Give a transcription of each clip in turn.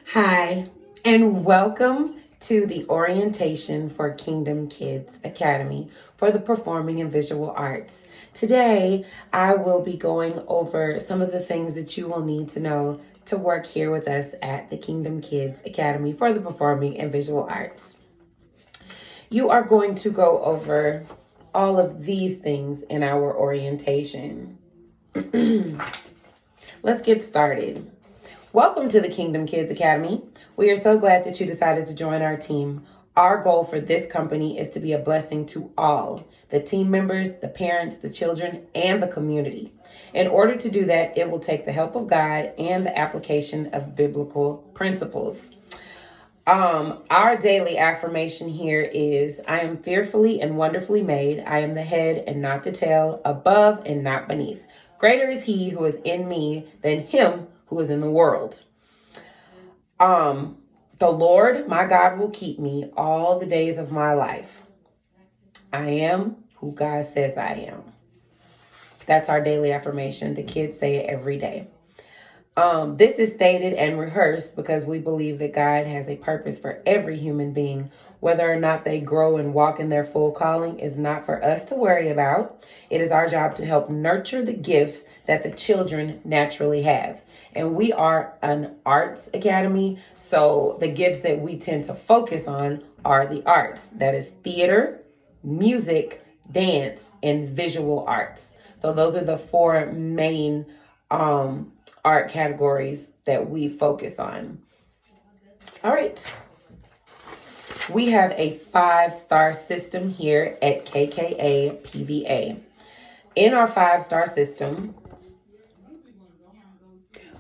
Hi, and welcome to the orientation for Kingdom Kids Academy for the Performing and Visual Arts. Today, I will be going over some of the things that you will need to know to work here with us at the Kingdom Kids Academy for the Performing and Visual Arts. You are going to go over all of these things in our orientation. Let's get started. Welcome to the Kingdom Kids Academy. We are so glad that you decided to join our team. Our goal for this company is to be a blessing to all, the team members, the parents, the children, and the community. In order to do that, it will take the help of God and the application of biblical principles. Our daily affirmation here is, I am fearfully and wonderfully made. I am the head and not the tail, above and not beneath. Greater is he who is in me than him who is in the world. The Lord, my God, will keep me all the days of my life. I am who God says I am. That's our daily affirmation. The kids say it every day. This is stated and rehearsed because we believe that God has a purpose for every human being. Whether or not they grow and walk in their full calling is not for us to worry about. It is our job to help nurture the gifts that the children naturally have. And we are an arts academy, so the gifts that we tend to focus on are the arts. That is theater, music, dance, and visual arts. So those are the four main art categories that we focus on. All right. We have a 5-star system here at KKAPVA. In our 5-star system,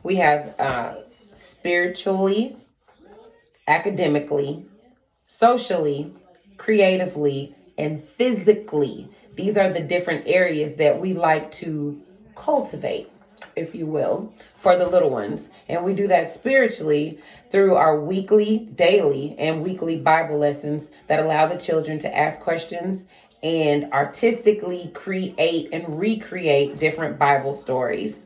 we have spiritually, academically, socially, creatively, and physically. These are the different areas that we like to cultivate, if you will, for the little ones. And we do that spiritually through our weekly, daily, and weekly Bible lessons that allow the children to ask questions and artistically create and recreate different Bible stories.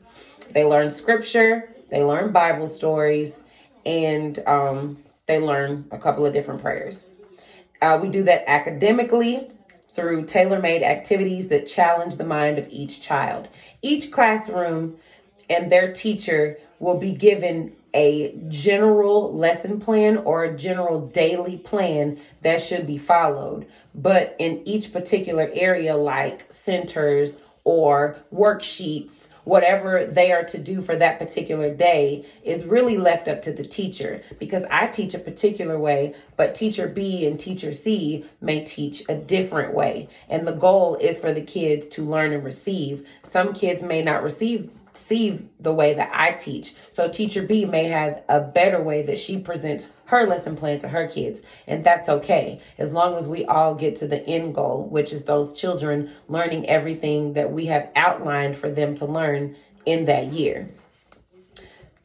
They learn scripture, they learn Bible stories, and they learn a couple of different prayers. We do that academically through tailor-made activities that challenge the mind of each child. Each classroom and their teacher will be given a general lesson plan or a general daily plan that should be followed. But in each particular area, like centers or worksheets, whatever they are to do for that particular day is really left up to the teacher, because I teach a particular way, but teacher B and teacher C may teach a different way. And the goal is for the kids to learn and receive. Some kids may not receive the way that I teach. So teacher B may have a better way that she presents her lesson plan to her kids. And that's okay, as long as we all get to the end goal, which is those children learning everything that we have outlined for them to learn in that year.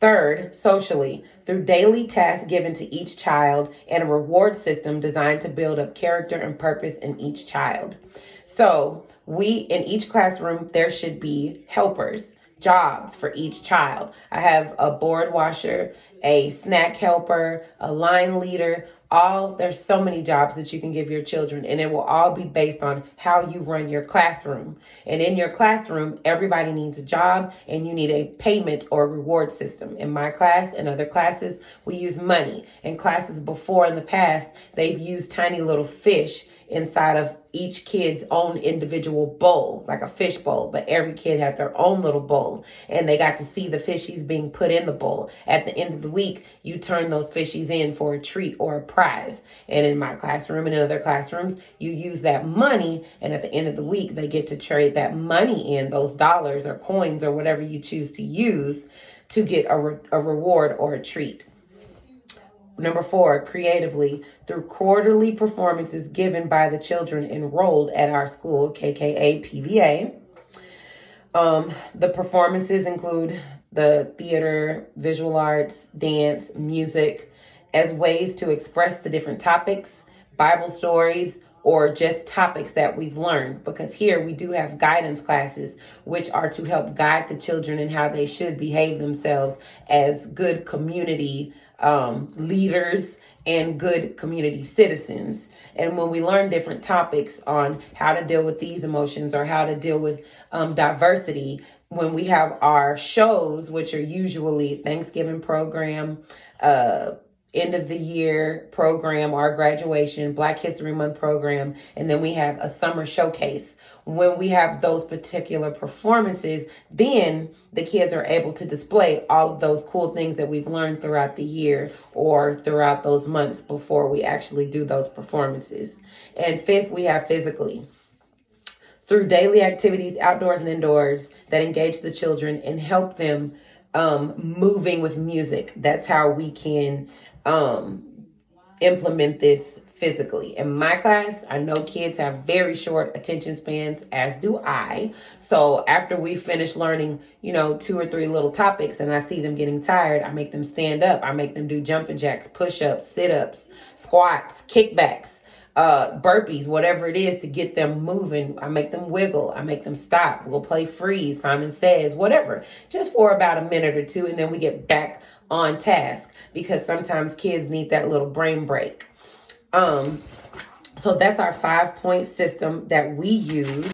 Third, socially, through daily tasks given to each child and a reward system designed to build up character and purpose in each child. So in each classroom, there should be helpers, jobs for each child. I have a board washer, a snack helper, a line leader. There's so many jobs that you can give your children, and it will all be based on how you run your classroom. And in your classroom, everybody needs a job, and you need a payment or reward system. In my class and other classes, we use money. In classes before in the past, they've used tiny little fish inside of each kid's own individual bowl, like a fish bowl, but every kid had their own little bowl, and they got to see the fishies being put in the bowl. At the end of the week, you turn those fishies in for a treat or a prize. And in my classroom and in other classrooms, you use that money, and at the end of the week, they get to trade that money in, those dollars or coins or whatever you choose to use, to get a reward or a treat. Number 4, creatively, through quarterly performances given by the children enrolled at our school, KKAPVA. The performances include the theater, visual arts, dance, music, as ways to express the different topics, Bible stories, or just topics that we've learned, because here we do have guidance classes, which are to help guide the children in how they should behave themselves as good community leaders and good community citizens. And when we learn different topics on how to deal with these emotions or how to deal with diversity, when we have our shows, which are usually Thanksgiving program, end of the year program, our graduation, Black History Month program, and then we have a summer showcase. When we have those particular performances, then the kids are able to display all of those cool things that we've learned throughout the year or throughout those months before we actually do those performances. And fifth, we have physically. Through daily activities, outdoors and indoors, that engage the children and help them moving with music. That's how we can implement this physically. In my class, I know kids have very short attention spans, as do I. So after we finish learning, 2 or 3 little topics and I see them getting tired, I make them stand up. I make them do jumping jacks, push-ups, sit-ups, squats, kickbacks, burpees, whatever it is to get them moving. I make them wiggle. I make them stop. We'll play freeze, Simon Says, whatever, just for about a minute or two. And then we get back on task, because sometimes kids need that little brain break. So that's our 5-point system that we use.